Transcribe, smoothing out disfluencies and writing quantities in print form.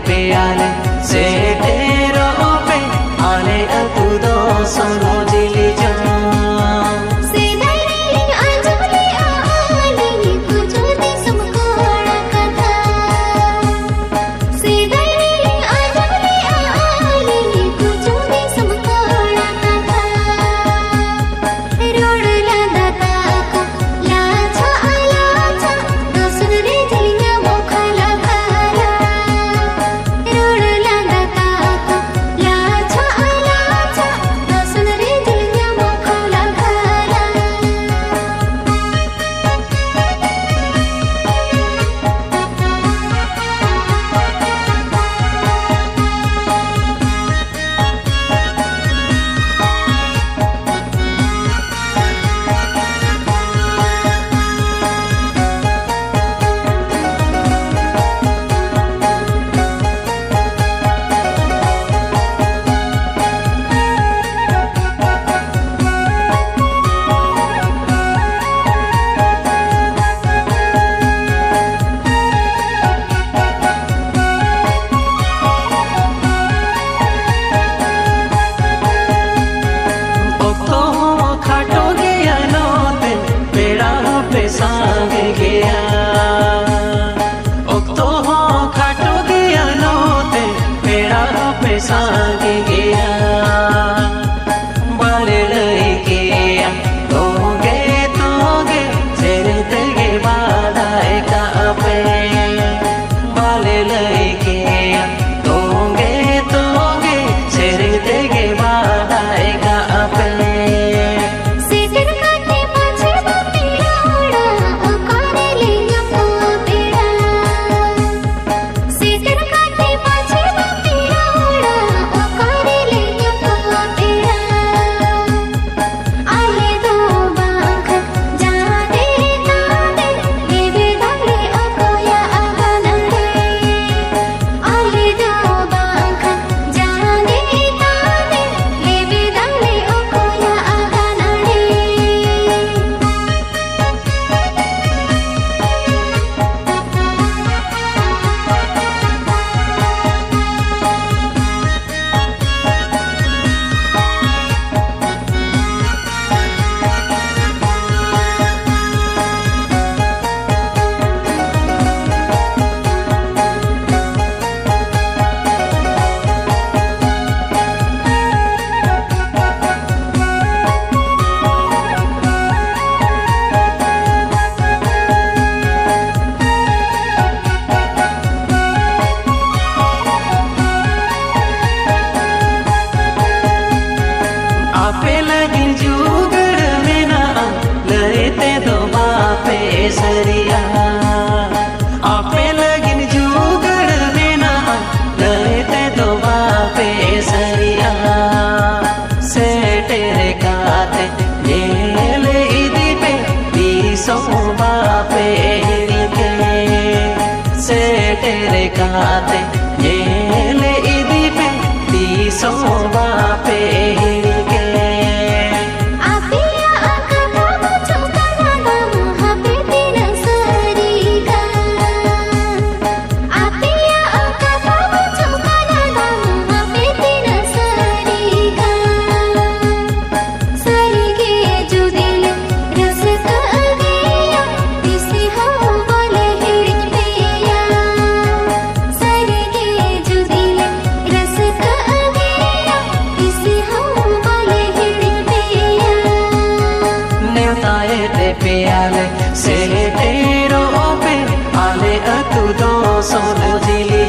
पेयाले से तेरो पे आले अतु दो सोनो जिली जो सांगे गया बाले लगे तोगे तोगे तेरे तेगे बाधाए का पे बाले लगे तोगे तोगे तेरे तेगे बाधाए का पे आपे लगिन जुगड़ में ना लड़ते दो बापे सरिया आपे लगिन जुगड़ में ना लड़ते दो बापे सरिया से तेरे काते ये ले इदी पे बीसों बापे के से तेरे काते ये ले इदी पे बीसों बापे पेयाले से तेरो पे आले अतु दो सोनो जिली